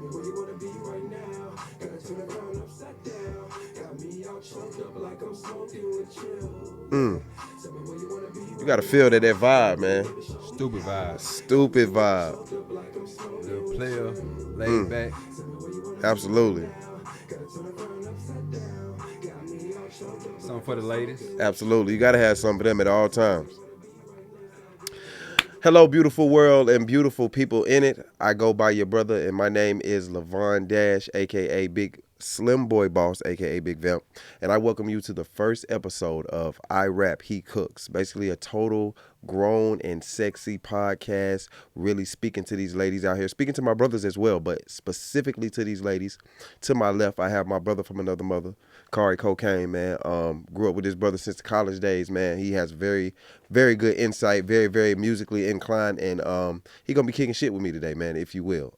me where you wanna be right now. Gotta turn around upside down. Got me all choked up like I'm smoking with chill. Tell me where you wanna be You right gotta feel that now. vibe, man. Stupid vibe. Stupid vibe. Little player, laid back. Absolutely. Something for the ladies. Absolutely. You gotta have some for them at all times. Hello, beautiful world and beautiful people in it. I go by your brother, and my name is LeVon Dash, aka Big Slim Boy Boss, aka Big Vamp, and I welcome you to the first episode of I Rap, He Cooks. Basically, a total grown and sexy podcast, really speaking to these ladies out here, speaking to my brothers as well, but specifically to these ladies. To my left, I have my brother from another mother, Kari Cocaine, man. Grew up with his brother since the college days, man. He has very, very good insight, very, very musically inclined, and he gonna be kicking shit with me today, man, if you will.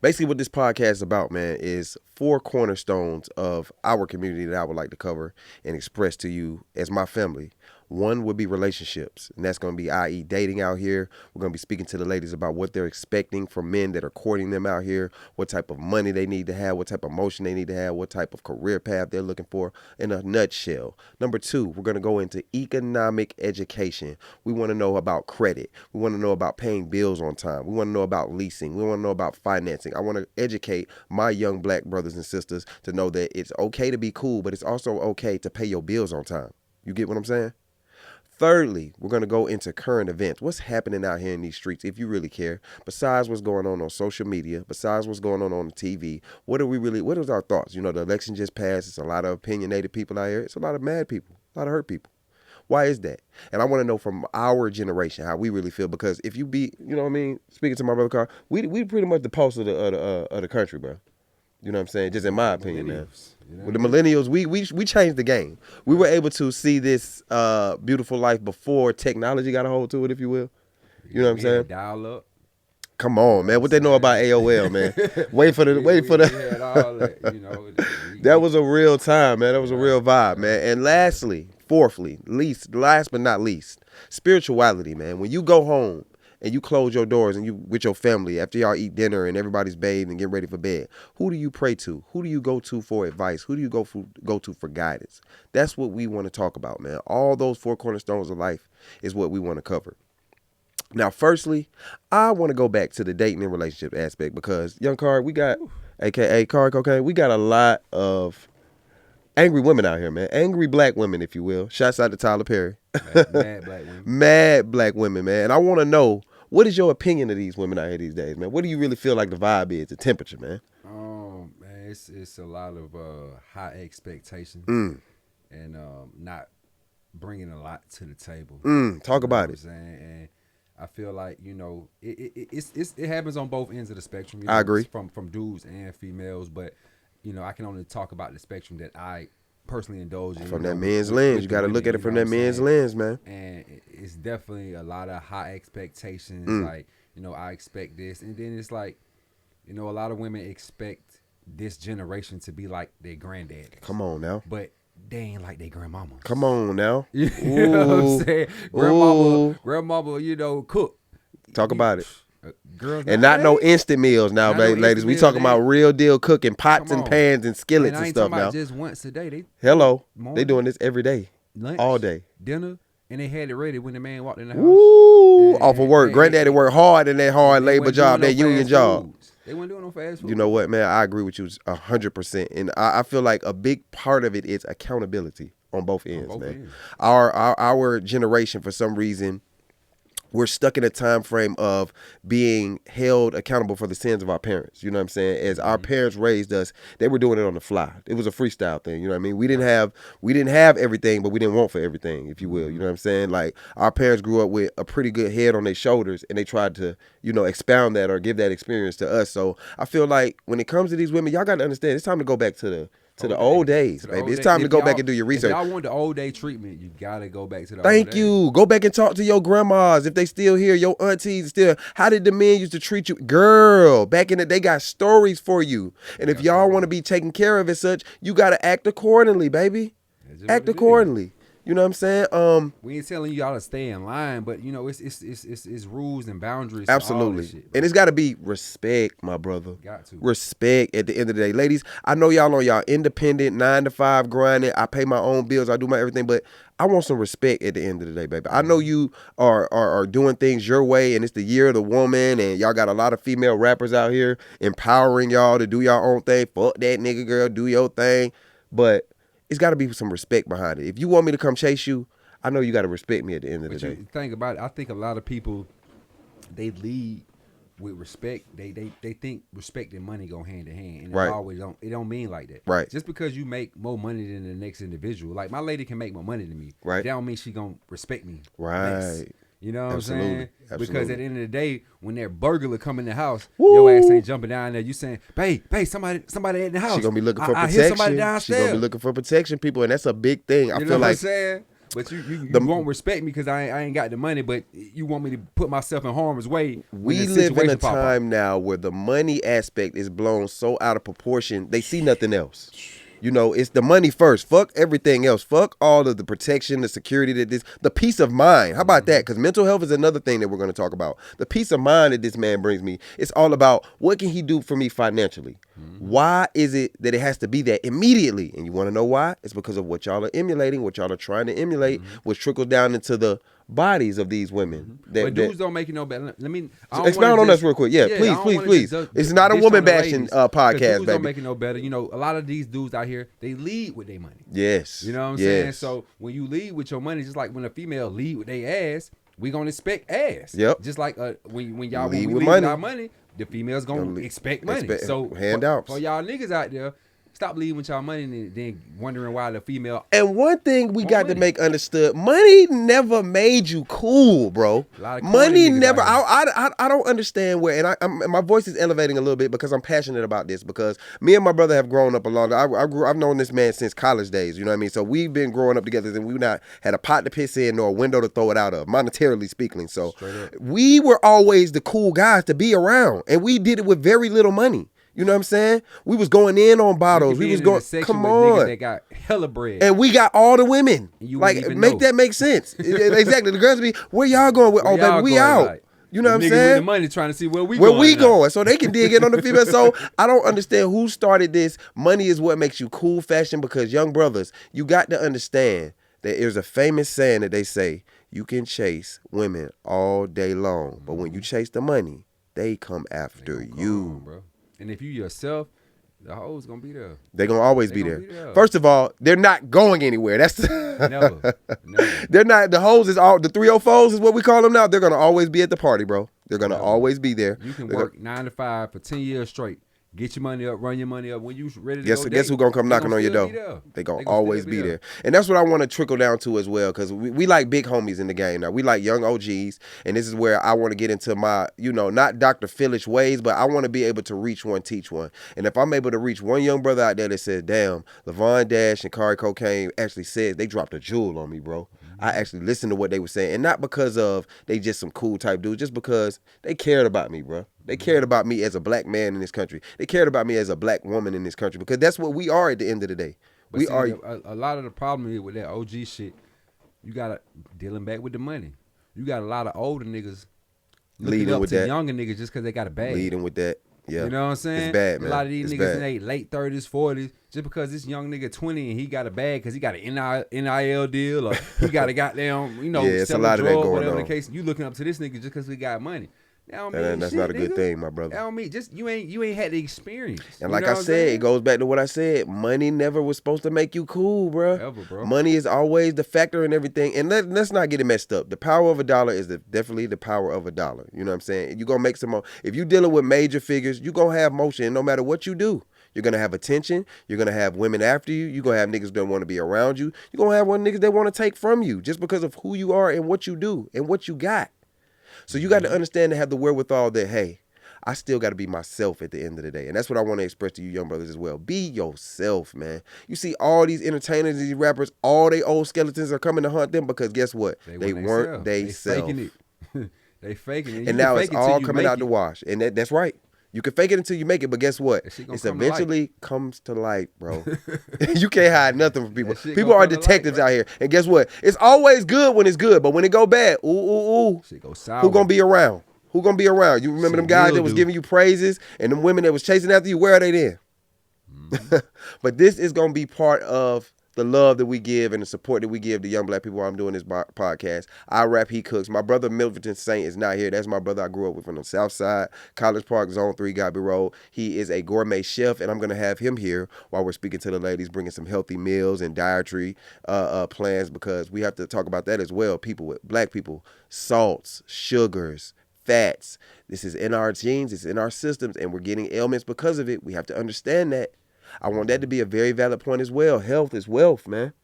Basically, what this podcast is about, man, is 4 cornerstones of our community that I would like to cover and express to you as my family. One would be relationships, and that's going to be, i.e., dating out here. We're going to be speaking to the ladies about what they're expecting from men that are courting them out here, what type of money they need to have, what type of motion they need to have, what type of career path they're looking for in a nutshell. Number 2, we're going to go into economic education. We want to know about credit. We want to know about paying bills on time. We want to know about leasing. We want to know about financing. I want to educate my young black brothers and sisters to know that it's okay to be cool, but it's also okay to pay your bills on time. You get what I'm saying? Thirdly, we're going to go into current events. What's happening out here in these streets, if you really care, besides what's going on social media, besides what's going on the TV, what is our thoughts? You know, the election just passed. It's a lot of opinionated people out here. It's a lot of mad people, a lot of hurt people. Why is that? And I want to know from our generation how we really feel, because if you be, you know what I mean, speaking to my brother Carl, we pretty much the pulse of the country, bro. You know what I'm saying? Just in my opinion, man. You know, with the millennials, we changed the game. We were able to see this beautiful life before technology got a hold to it, if you will. You know what I'm saying? Dial up. Come on, man. What they know about AOL, man? Wait for the. We had all that, you know. That was a real time, man. That was a real vibe, man. And lastly, fourthly, last but not least, spirituality, man. When you go home and you close your doors and you with your family after y'all eat dinner and everybody's bathed and getting ready for bed, who do you pray to? Who do you go to for advice? Who do you go to for guidance? That's what we want to talk about, man. All those 4 cornerstones of life is what we want to cover. Now, firstly, I want to go back to the dating and relationship aspect, because young Card, we got, aka Card Cocaine, we got a lot of angry women out here, man. Angry black women, if you will. Shouts out to Tyler Perry. Mad black women. Mad black women, man. And I want to know, what is your opinion of these women out here these days, man? What do you really feel like the vibe is, the temperature, man? Man, it's a lot of high expectations and not bringing a lot to the table. Talk about it. And I feel like, you know, it happens on both ends of the spectrum. You know, I agree. From dudes and females, but you know, I can only talk about the spectrum that I personally indulge in. From that men's lens. You got to look at it from that men's lens, man. And it's definitely a lot of high expectations. Like, you know, I expect this. And then it's like, you know, a lot of women expect this generation to be like their granddad. Come on now. But they ain't like their grandmama. Come on now. You know what I'm saying? Grandmama, you know, cook. Talk about it. Girls and not no instant meals now, ladies. We talking about real deal cooking, pots and pans and skillets and stuff now. Just once a day. They doing this every day, lunch, all day, dinner, and they had it ready when the man walked in the house. Ooh, off of work. Granddaddy worked hard in that hard labor job, that union job. They weren't doing no fast food. You know what, man? I agree with you 100%, and I feel like a big part of it is accountability on both ends, man. Our generation, for some reason, we're stuck in a time frame of being held accountable for the sins of our parents. You know what I'm saying? As our parents raised us, they were doing it on the fly. It was a freestyle thing. You know what I mean? We didn't have everything, but we didn't want for everything, if you will. You know what I'm saying? Like, our parents grew up with a pretty good head on their shoulders, and they tried to, you know, expound that or give that experience to us. So I feel like when it comes to these women, y'all got to understand, it's time to go back to the old days, baby. It's time to go back and do your research. If y'all want the old day treatment, you gotta go back to the Thank old you. Go back and talk to your grandmas if they still here, your aunties still. How did the men used to treat you? Girl, back in the day, got stories for you. And if y'all want to be taken care of as such, you got to act accordingly, baby. Act accordingly. You know what I'm saying? We ain't telling y'all to stay in line, but you know, it's rules and boundaries. For all Absolutely. this shit, bro. And it's got to be respect, my brother. Got to. Respect at the end of the day. Ladies, I know y'all on y'all independent, 9 to 5 grinding. I pay my own bills. I do my everything, but I want some respect at the end of the day, baby. I know you are doing things your way, and it's the year of the woman, and y'all got a lot of female rappers out here empowering y'all to do your own thing. Fuck that nigga, girl. Do your thing. But it's got to be some respect behind it. If you want me to come chase you, I know you got to respect me at the end of the But day. you think about it, I think a lot of people, they lead with respect. They think respect and money go hand in hand, and Right. it always don't. It don't mean like that. Right. Just because you make more money than the next individual, like my lady can make more money than me. Right. That don't mean she gonna respect me. Right. less. You know what Absolutely. I'm saying? Because Absolutely. at the end of the day, when that burglar come in the house, Woo. your ass ain't jumping down there. You saying, babe, somebody in the house. She gonna be looking for I hear somebody protection. She downstairs. gonna be looking for protection, people, and that's a big thing. I You feel know what I'm like saying? But you The- won't respect me because I ain't got the money, but you want me to put myself in harm's way. when we the live in a situation pop up. time now where the money aspect is blown so out of proportion, they see nothing else. You know, it's the money first. Fuck everything else. Fuck all of the protection, the security, the peace of mind. How about that? Because mental health is another thing that we're going to talk about. The peace of mind that this man brings me. It's all about what can he do for me financially. Why is it that it has to be that immediately? And you want to know why? It's because of what y'all are emulating, what y'all are trying to emulate, which trickles down into the bodies of these women. But dudes don't make it no better. Let me Expound on this real quick. Yeah, I please, don't please, wanna please. just It's not a dish woman on the bashing ladies, 'cause podcast, dudes don't baby. make it no better. You know, a lot of these dudes out here, they lead with their money. Yes. You know what I'm yes. saying? So when you lead with your money, just like when a female lead with their ass, we gonna expect ass. Yep. Just like when we Lead lead with with money. our money, the females gonna expect money. expect So handouts. for y'all niggas out there, stop leading with y'all money and then wondering why the female. And one thing we Want got to money. make understood: money never made you cool, bro. A lot of corny Money niggas never. out here. I don't understand where, and my voice is elevating a little bit because I'm passionate about this. Because me and my brother have grown up along. I've known this man since college days. You know what I mean? So we've been growing up together, and we've not had a pot to piss in nor a window to throw it out of, monetarily speaking. So Straight up. we were always the cool guys to be around, and we did it with very little money. You know what I'm saying? We was going in on bottles. We was in going. a section Come with niggas on. that got hella bread. And we got all the women. You Like, wouldn't even make know. that make sense. Exactly. The girls be, where y'all going with? Where Oh, baby, y'all we going, out. like, You know the what I'm niggas with the saying? money trying to see where we Where going. we now. going? So they can dig in on the female. So I don't understand who started this. Money is what makes you cool fashion, because young brothers, you got to understand that there's a famous saying that they say, you can chase women all day long, but when you chase the money, they come after Come you. on, bro. And if you yourself, the hoes gonna be there. They're going to always They be gonna there. be there. First of all, they're not going anywhere. That's Never. They're not, the hoes is all, the 304s is what we call them now. They're going to always be at the party, bro. They're going to Never. always be there. You can They're work 9 to 5 for 10 years straight. Get your money up, run your money up. When you ready to Guess go who's date, gonna come they knocking on your still door? be there. They gonna They still always be there. And that's what I want to trickle down to as well, because we like big homies in the game now. We like young OGs, and this is where I want to get into my, not Dr. Phillish ways, but I want to be able to reach one, teach one. And if I'm able to reach one young brother out there that says, damn, LeVon Dash and Kari Cocaine actually said, they dropped a jewel on me, bro. I actually listened to what they were saying, and not because of they just some cool type dudes, just because they cared about me, bro. They cared about me as a black man in this country. They cared about me as a black woman in this country, because that's what we are at the end of the day. But We see, are. a lot of the problem is with that OG shit. You gotta dealing back with the money. You got a lot of older niggas looking Leading up with to that. younger niggas just because they got a bag. Leading with that. Yeah. You know what I'm saying? It's bad, man. A lot of these It's niggas bad. in their late 30s, 40s, just because this young nigga 20 and he got a bag because he got an NIL deal, or he got a goddamn, Yeah, it's a selling lot of that drugs, going whatever on. the case. You looking up to this nigga just because he got money. That don't mean That's shit, not a good nigga. thing, my brother. That don't mean just you ain't had the experience. And You like know I what I'm said, saying? it goes back to what I said. Money never was supposed to make you cool, bro. Ever, bro. Money is always the factor in everything. And let's not get it messed up. The power of a dollar is definitely the power of a dollar. You know what I'm saying? You're going to make some more. If you're dealing with major figures, you're going to have motion no matter what you do. You're going to have attention. You're going to have women after you. You're going to have niggas that want to be around you. You're going to have niggas that want to take from you just because of who you are and what you do and what you got. So you got to understand and have the wherewithal that, hey, I still got to be myself at the end of the day. And that's what I want to express to you young brothers as well. Be yourself, man. You see all these entertainers, these rappers, all they old skeletons are coming to hunt them because guess what? They weren't they self. faking it. They faking it. And now it's all coming out the wash. And that's right. You can fake it until you make it, but guess what? That shit gonna It's come to light. eventually comes to light, bro. You can't hide nothing from people. That shit People gonna are come to light, detectives bro. out here. And guess what? It's always good when it's good, but when it go bad, ooh. Shit go sour. Who gonna be around? Who gonna be around? You remember them Shit guys that will was do. giving you praises and them women that was chasing after you? Where are they then? But this is gonna be part of the love that we give and the support that we give to young black people while I'm doing this podcast. I rap, he cooks. My brother Milverton Saint is not here. That's my brother I grew up with from the South Side, College Park, Zone 3, Gobby Road. He is a gourmet chef, and I'm going to have him here while we're speaking to the ladies, bringing some healthy meals and dietary plans, because we have to talk about that as well. Black people, salts, sugars, fats. This is in our genes, it's in our systems, and we're getting ailments because of it. We have to understand that. I want that to be a very valid point as well. Health is wealth, man.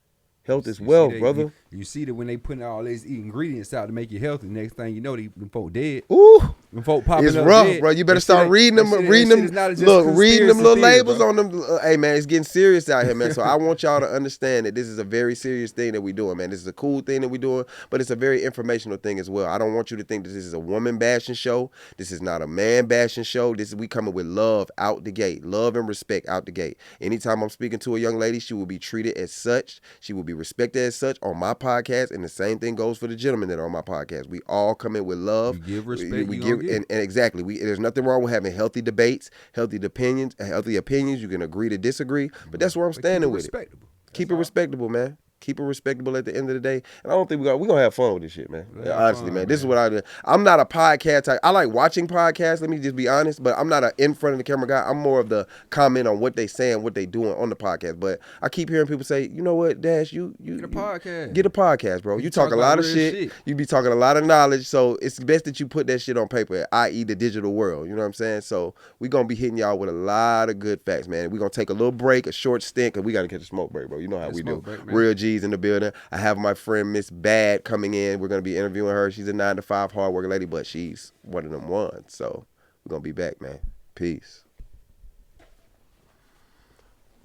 Health is wealth, brother. You see that when they putting all these ingredients out to make you healthy, next thing you know, them folk dead. Ooh. Them folk popping It's up rough, dead. bro. You better That start shit reading them. that shit- Reading that them. shit is not just Look, reading them little conspiracy labels theory, on them. Hey, man, it's getting serious out here, man. So I want y'all to understand that this is a very serious thing that we're doing, man. This is a cool thing that we're doing, but it's a very informational thing as well. I don't want you to think that this is a woman bashing show. This is not a man bashing show. We coming with love out the gate, love and respect out the gate. Anytime I'm speaking to a young lady, she will be treated as such. She will be respected as such on my podcast, and the same thing goes for the gentlemen that are on my podcast. We all come in with love. You give respect. We give, and exactly. There's nothing wrong with having healthy debates, healthy opinions. You can agree to disagree, but that's where I'm standing with it. Keep it respectable, man. Keep it respectable at the end of the day. And I don't think we're gonna have fun with this shit, man. Honestly, man. This is what I do. I'm not a podcast type. I like watching podcasts, let me just be honest, but I'm not an in front of the camera guy. I'm more of the comment on what they saying, what they doing on the podcast. But I keep hearing people say, you know what, Dash, you get a podcast. Get a podcast, bro. You talk a lot of shit. You be talking a lot of knowledge. So it's best that you put that shit on paper, i.e. the digital world. You know what I'm saying? So we gonna be hitting y'all with a lot of good facts, man. We're gonna take a little break, a short stint, because we gotta catch a smoke break, bro. You know how we do. Break, Real G's in the building. I have my friend Miss Bad coming in. We're gonna be interviewing her. She's a 9-to-5 hardworking lady, but she's one of them ones. So we're gonna be back, man. Peace.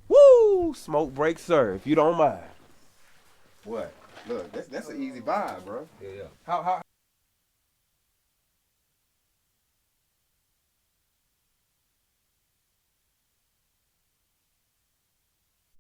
Woo! Smoke break, sir, if you don't mind. What? Look, that's an easy vibe, bro. Yeah. How